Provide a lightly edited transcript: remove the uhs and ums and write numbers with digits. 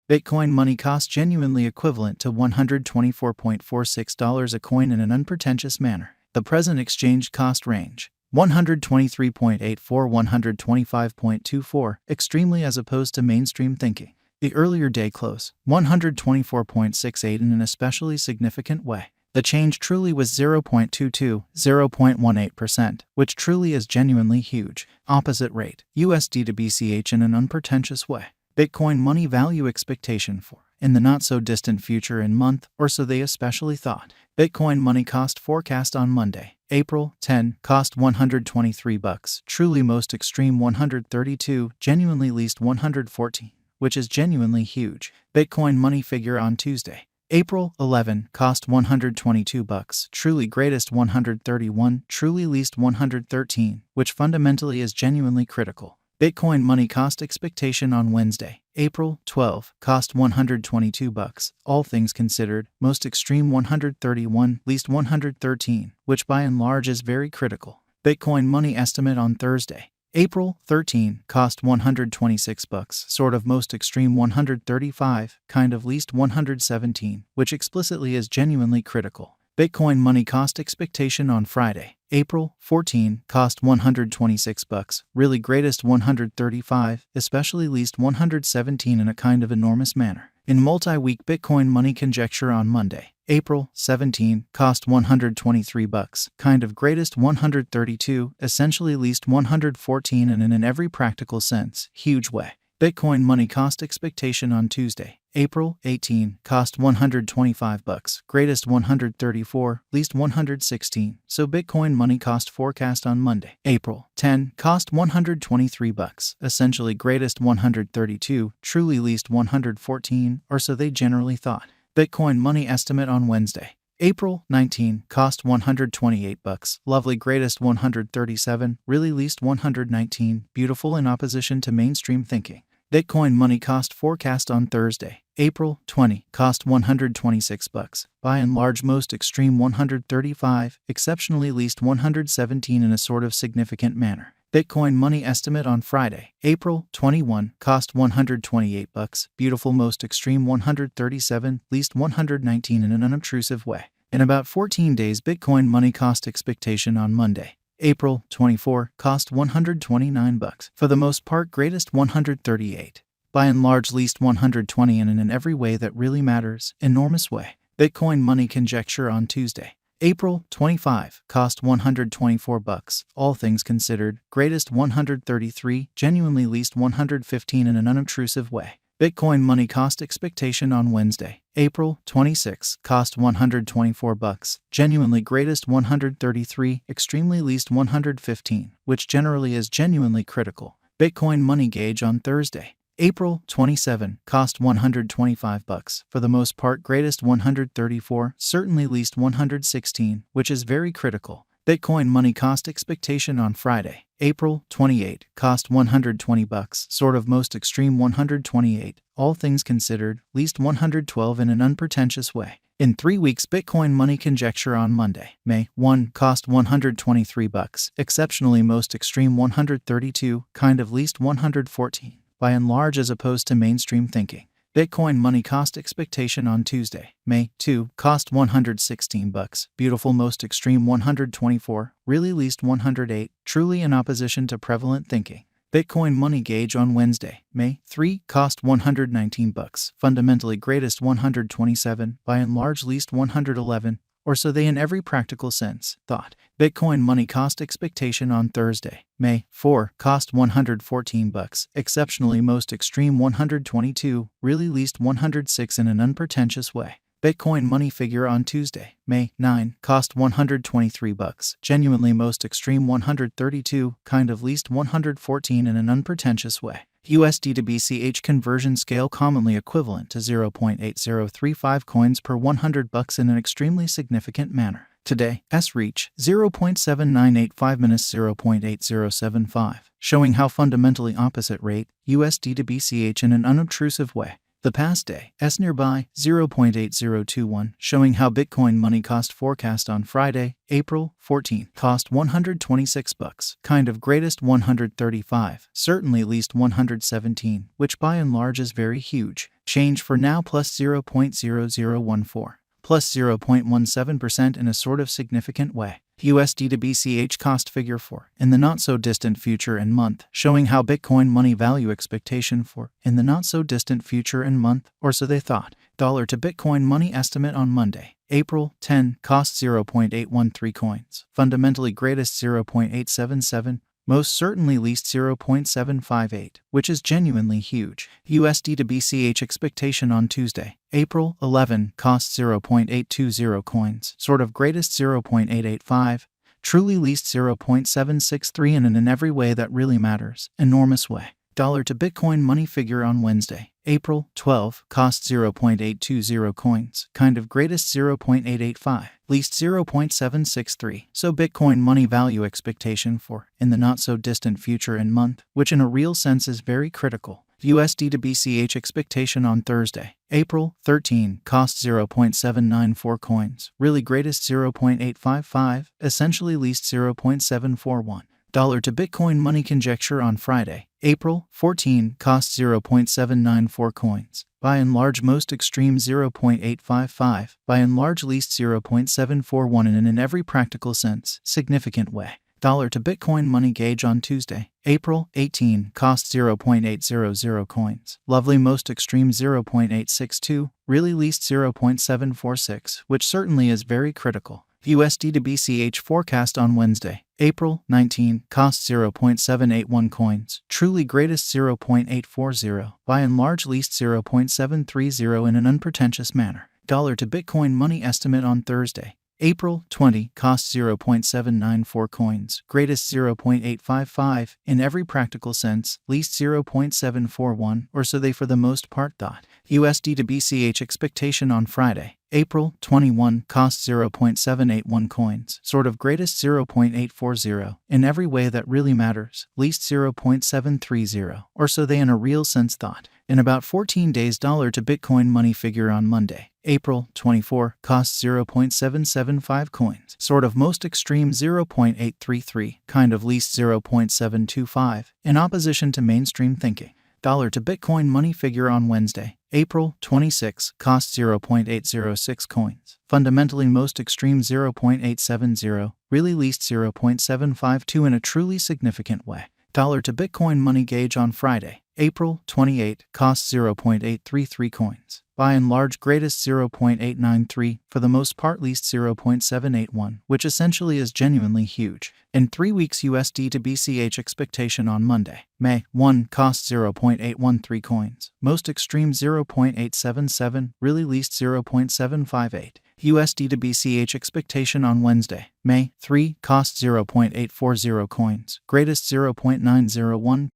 Bitcoin money cost genuinely equivalent to $124.46 a coin in an unpretentious manner. The present exchange cost range, 123.84–125.24, extremely as opposed to mainstream thinking. The earlier day close, 124.68 in an especially significant way. The change truly was 0.22, 0.18%, which truly is genuinely huge. Opposite rate, USD to BCH in an unpretentious way. Bitcoin money value expectation for, in the not-so-distant future in month, or so they especially thought. Bitcoin money cost forecast on Monday, April 10, cost $123, truly most extreme $132, genuinely least $114, which is genuinely huge. Bitcoin money figure on Tuesday, April 11, cost $122, truly greatest $131, truly least $113, which fundamentally is genuinely critical. Bitcoin money cost expectation on Wednesday, April 12, cost $122, all things considered, most extreme $131, least $113, which by and large is very critical. Bitcoin money estimate on Thursday, April 13, cost $126, sort of most extreme $135, kind of least $117, which explicitly is genuinely critical. Bitcoin money cost expectation on Friday, April 14, cost $126, really greatest $135, especially least $117 in a kind of enormous manner. In multi-week Bitcoin money conjecture on Monday, April 17, cost $123, kind of greatest $132, essentially least $114 and in an every practical sense, huge way. Bitcoin money cost expectation on Tuesday, April 18, cost $125, greatest $134, least $116, so Bitcoin money cost forecast on Monday, April 10, cost $123, essentially greatest $132, truly least $114, or so they generally thought. Bitcoin money estimate on Wednesday, April 19, cost $128, lovely greatest $137, really least $119, beautiful in opposition to mainstream thinking. Bitcoin money cost forecast on Thursday, April 20, cost $126, by and large most extreme $135, exceptionally least $117 in a sort of significant manner. Bitcoin money estimate on Friday, April 21, cost $128, beautiful most extreme $137, least $119 in an unobtrusive way. In about 14 days Bitcoin money cost expectation on Monday, April 24, cost $129, for the most part greatest $138, by and large least $120 and in every way that really matters, enormous way. Bitcoin money conjecture on Tuesday, April 25, cost $124, all things considered, greatest $133, genuinely least $115 in an unobtrusive way. Bitcoin money cost expectation on Wednesday, April 26, cost $124, genuinely greatest $133, extremely least $115, which generally is genuinely critical. Bitcoin money gauge on Thursday, April 27, cost $125, for the most part greatest $134, certainly least $116, which is very critical. Bitcoin money cost expectation on Friday, April 28, cost $120, sort of most extreme $128, all things considered, least $112 in an unpretentious way. In 3 weeks Bitcoin money conjecture on Monday, May 1, cost $123, exceptionally most extreme $132, kind of least $114, by and large as opposed to mainstream thinking. Bitcoin money cost expectation on Tuesday, May 2, cost $116, beautiful most extreme $124, really least $108, truly in opposition to prevalent thinking. Bitcoin money gauge on Wednesday, May 3, cost $119, fundamentally greatest $127, by and large least $111, or so they in every practical sense thought. Bitcoin money cost expectation on Thursday, May 4, cost $114, exceptionally most extreme $122, really least $106 in an unpretentious way. Bitcoin money figure on Tuesday, May 9, cost $123, genuinely most extreme $132, kind of least $114 in an unpretentious way. USD to BCH conversion scale commonly equivalent to 0.8035 coins per $100 in an extremely significant manner. Today, S-reach 0.7985–0.8075, showing how fundamentally opposite rate, USD to BCH in an unobtrusive way. The past day, S nearby 0.8021, showing how Bitcoin money cost forecast on Friday, April 14, cost $126, kind of greatest 135, certainly least 117, which by and large is very huge. Change for now plus 0.0014, plus 0.17% in a sort of significant way. USD to BCH cost figure for, in the not-so-distant future and month, showing how Bitcoin money value expectation for, in the not-so-distant future and month, or so they thought. Dollar to Bitcoin money estimate on Monday, April 10, cost 0.813 coins, fundamentally greatest 0.877, most certainly least 0.758, which is genuinely huge. USD to BCH expectation on Tuesday, April 11, cost 0.820 coins, sort of greatest 0.885, truly least 0.763 and in every way that really matters, enormous way. Dollar to Bitcoin money figure on Wednesday, April 12, cost 0.820 coins, kind of greatest 0.885, least 0.763. So Bitcoin money value expectation for, in the not-so-distant future and month, which in a real sense is very critical. USD to BCH expectation on Thursday, April 13, cost 0.794 coins, really greatest 0.855, essentially least 0.741. Dollar to Bitcoin money conjecture on Friday, April 14, cost 0.794 coins, by and large most extreme 0.855, by and large least 0.741 and in every practical sense, significant way. Dollar to Bitcoin money gauge on Tuesday, April 18, cost 0.800 coins, lovely most extreme 0.862, really least 0.746, which certainly is very critical. USD to BCH forecast on Wednesday, April 19, cost 0.781 coins, truly greatest 0.840, by and large least 0.730 in an unpretentious manner. Dollar to Bitcoin money estimate on Thursday, April 20, cost 0.794 coins, greatest 0.855, in every practical sense, least 0.741, or so they for the most part thought. USD to BCH expectation on Friday, April 21, cost 0.781 coins, sort of greatest 0.840, in every way that really matters, least 0.730, or so they in a real sense thought. In about 14 days, dollar to Bitcoin money figure on Monday, April 24, cost 0.775 coins, sort of most extreme 0.833, kind of least 0.725, in opposition to mainstream thinking. Dollar to Bitcoin money figure on Wednesday, April 26, cost 0.806 coins, fundamentally most extreme 0.870, really least 0.752 in a truly significant way. Dollar to Bitcoin money gauge on Friday, April 28, cost 0.833 coins, by and large greatest 0.893, for the most part least 0.781, which essentially is genuinely huge. In 3 weeks USD to BCH expectation on Monday, May 1, cost 0.813 coins, most extreme 0.877, really least 0.758. USD to BCH expectation on Wednesday, May 3, cost 0.840 coins, greatest 0.901,